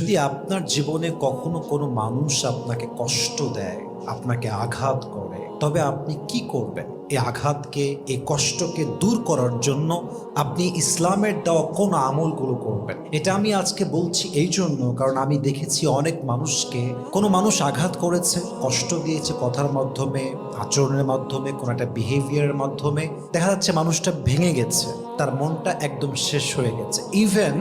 যদি আপনার জীবনে কখনো কোনো মানুষ আপনাকে কষ্ট দেয়, আপনাকে আঘাত করে, তবে আপনি কি করবেন? এই আঘাতকে, এই কষ্টকে দূর করার জন্য আপনি ইসলামের দেওয়া কোন আমলগুলো করবেন? এটা আমি আজকে বলছি এই জন্য, কারণ আমি দেখেছি অনেক মানুষকে কোনো মানুষ আঘাত করেছে, কষ্ট দিয়েছে কথার মাধ্যমে, আচরণের মাধ্যমে, কোনো একটা বিহেভিয়ারের মাধ্যমে। দেখা যাচ্ছে মানুষটা ভেঙে গেছে, তার মনটা একদম শেষ হয়ে গেছে। ইভেন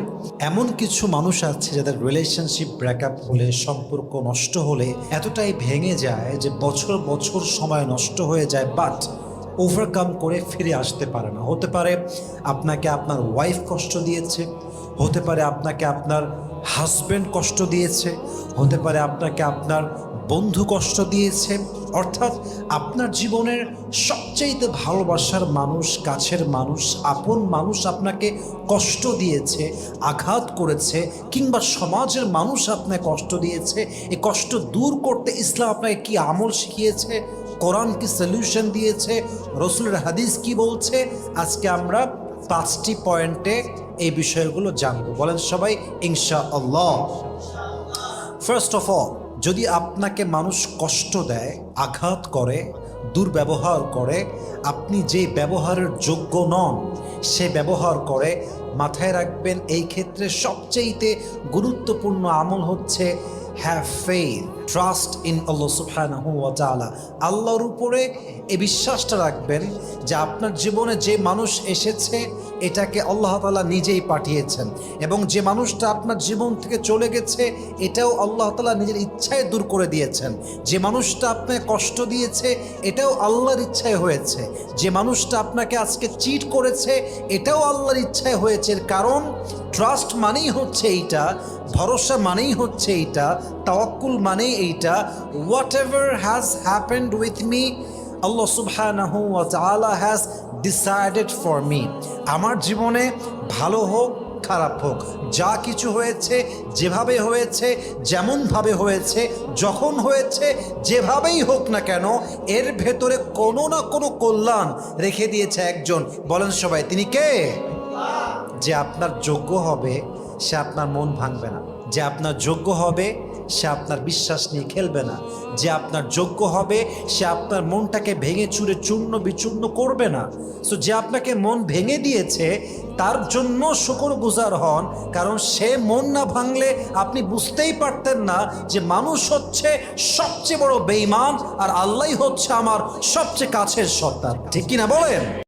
এমন কিছু মানুষ আছে যাদের রিলেশনশিপ ব্রেকআপ হলে, সম্পর্ক নষ্ট হলে এতটাই ভেঙে যায় যে বছর বছর সময় নষ্ট হয়ে যায়, বাট ওভারকাম করে ফিরে আসতে পারে না। হতে পারে আপনাকে আপনার ওয়াইফ কষ্ট দিয়েছে, হতে পারে আপনাকে আপনার হাজব্যান্ড কষ্ট দিয়েছে, হতে পারে আপনাকে আপনার বন্ধু কষ্ট দিয়েছে। অর্থাৎ আপনার জীবনের সবচেয়ে ভালোবাসার মানুষ, কাছের মানুষ, আপন মানুষ আপনাকে কষ্ট দিয়েছে, আঘাত করেছে, কিংবা সমাজের মানুষ আপনাকে কষ্ট দিয়েছে। এই কষ্ট দূর করতে ইসলাম আপনাকে কি আমল শিখিয়েছে, কোরআন কি সলিউশন দিয়েছে, রসুলের হাদিস কি বলছে, আজকে আমরা 5টি পয়েন্টে এই বিষয়গুলো জানবো। বলেন সবাই ইনশাআল্লাহ। ফার্স্ট অফ অল, যদি আপনাকে মানুষ কষ্ট দেয়, আঘাত করে, দুর্ব্যবহার করে, আপনি যে ব্যবহারের যোগ্য নন সে ব্যবহার করে, মাথায় রাখবেন এই ক্ষেত্রে সবচেয়ে গুরুত্বপূর্ণ আমল হচ্ছে হ্যাভ ফেইথ, ট্রাস্ট ইন আল্লাহ সুবহানাহু ওয়া তাআলা। আল্লাহর উপরে এই বিশ্বাসটা রাখবেন যে আপনার জীবনে যে মানুষ এসেছে এটাকে আল্লাহ তাআলা নিজেই পাঠিয়েছেন, এবং যে মানুষটা আপনার জীবন থেকে চলে গেছে এটাও আল্লাহ তাআলা নিজের ইচ্ছায় দূর করে দিয়েছেন। যে মানুষটা আপনাকে কষ্ট দিয়েছে এটাও আল্লাহর ইচ্ছায় হয়েছে। যে মানুষটা আপনাকে আজকে চিট করেছে এটাও আল্লাহর ইচ্ছায় হয়েছে। কারণ ট্রাস্ট মানেই হচ্ছে এইটা, ভরসা মানেই হচ্ছে এইটা, তাওয়াক্কুল মানেই এইটা। Whatever has happened with me, আল্লাহ সুবহানাহু ওয়া তাআলা হ্যাজ ডিসাইডেড ফর মি। আমার জীবনে ভালো হোক খারাপ হোক, যা কিছু হয়েছে, যেভাবে হয়েছে, যেমনভাবে হয়েছে, যখন হয়েছে, যেভাবেই হোক না কেন, এর ভেতরে কোনো না কোনো কল্যাণ রেখে দিয়েছে একজন। বলেন সবাই, তিনি কে? যে আপনার যোগ্য হবে সে আপনার মন ভাঙবে না, যে আপনার যোগ্য হবে সে আপনার বিশ্বাস নিয়ে খেলবে না, যে আপনার যোগ্য হবে সে আপনার মনটাকে ভেঙে চুরে চূর্ণ বিচূর্ণ করবে না। সো যে আপনাকে মন ভেঙে দিয়েছে তার জন্য শুকরগুজার হন, কারণ সে মন না ভাঙলে আপনি বুঝতেই পারতেন না যে মানুষ হচ্ছে সবচেয়ে বড় বেঈমান আর আল্লাহই হচ্ছে আমার সবচেয়ে কাছের সত্তা। ঠিক কিনা বলেন?